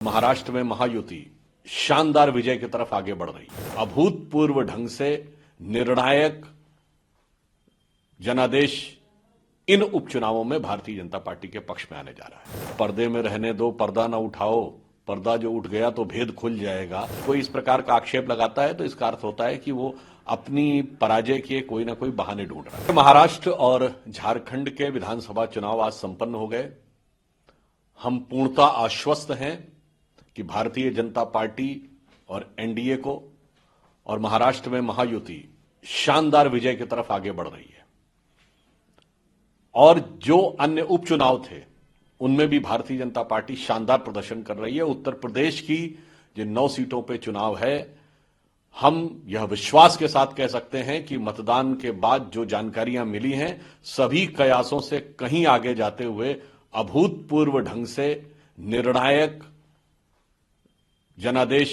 महाराष्ट्र में महायुति शानदार विजय की तरफ आगे बढ़ रही है। अभूतपूर्व ढंग से निर्णायक जनादेश इन उपचुनावों में भारतीय जनता पार्टी के पक्ष में आने जा रहा है। पर्दे में रहने दो, पर्दा ना उठाओ, पर्दा जो उठ गया तो भेद खुल जाएगा। कोई इस प्रकार का आक्षेप लगाता है तो इसका अर्थ होता है कि वो अपनी पराजय के कोई ना कोई बहाने ढूंढ रहा है। महाराष्ट्र और झारखंड के विधानसभा चुनाव आज संपन्न हो गए। हम पूर्णतः आश्वस्त हैं कि भारतीय जनता पार्टी और एनडीए को और महाराष्ट्र में महायुति शानदार विजय की तरफ आगे बढ़ रही है। और जो अन्य उपचुनाव थे उनमें भी भारतीय जनता पार्टी शानदार प्रदर्शन कर रही है। उत्तर प्रदेश की जिन 9 सीटों पे चुनाव है, हम यह विश्वास के साथ कह सकते हैं कि मतदान के बाद जो जानकारियां मिली हैं, सभी कयासों से कहीं आगे जाते हुए अभूतपूर्व ढंग से निर्णायक जनादेश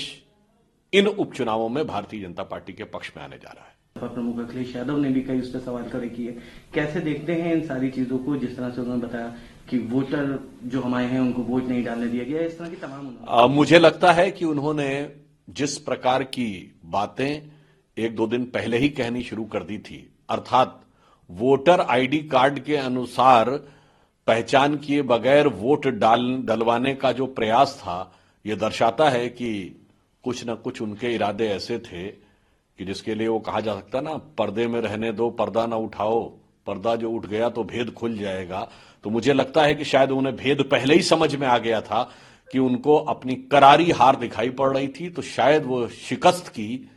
इन उपचुनावों में भारतीय जनता पार्टी के पक्ष में आने जा रहा है। प्रमुख अखिलेश यादव ने भी कई उस पर सवाल खड़े किए। कैसे देखते हैं इन सारी चीजों को, जिस तरह से उन्होंने बताया कि वोटर जो हमारे हैं उनको वोट नहीं डालने दिया गया, इस तरह की तमाम मुझे लगता है कि उन्होंने जिस प्रकार की बातें 1-2 दिन पहले ही कहनी शुरू कर दी थी, अर्थात वोटर आईडी कार्ड के अनुसार पहचान किए बगैर वोट डलवाने का जो प्रयास था, यह दर्शाता है कि कुछ न कुछ उनके इरादे ऐसे थे कि जिसके लिए वो कहा जा सकता ना, पर्दे में रहने दो, पर्दा ना उठाओ, पर्दा जो उठ गया तो भेद खुल जाएगा। तो मुझे लगता है कि शायद उन्हें भेद पहले ही समझ में आ गया था कि उनको अपनी करारी हार दिखाई पड़ रही थी, तो शायद वो शिकस्त की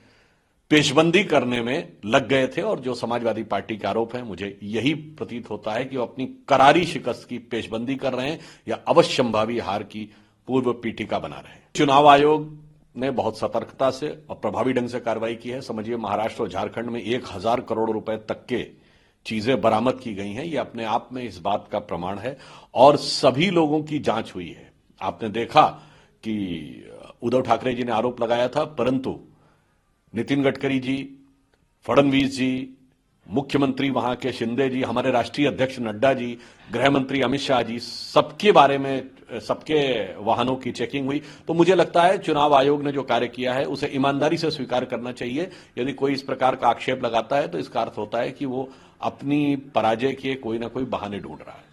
पेशबंदी करने में लग गए थे। और जो समाजवादी पार्टी के आरोप है, मुझे यही प्रतीत होता है कि वो अपनी करारी शिकस्त की पेशबंदी कर रहे हैं या अवश्यंभावी हार की पूर्व पीठिका बना रहे हैं। चुनाव आयोग ने बहुत सतर्कता से और प्रभावी ढंग से कार्रवाई की है। समझिए, महाराष्ट्र और झारखंड में 1000 करोड़ रुपए तक के चीजें बरामद की गई हैं। ये अपने आप में इस बात का प्रमाण है और सभी लोगों की जांच हुई है। आपने देखा कि उद्धव ठाकरे जी ने आरोप लगाया था, परंतु नितिन गडकरी जी, फडणवीस जी, मुख्यमंत्री वहां के शिंदे जी, हमारे राष्ट्रीय अध्यक्ष नड्डा जी, गृह मंत्री अमित शाह जी, सबके बारे में, सबके वाहनों की चेकिंग हुई। तो मुझे लगता है चुनाव आयोग ने जो कार्य किया है उसे ईमानदारी से स्वीकार करना चाहिए। यदि कोई इस प्रकार का आक्षेप लगाता है तो इसका अर्थ होता है कि वो अपनी पराजय के कोई ना कोई बहाने ढूंढ रहा है।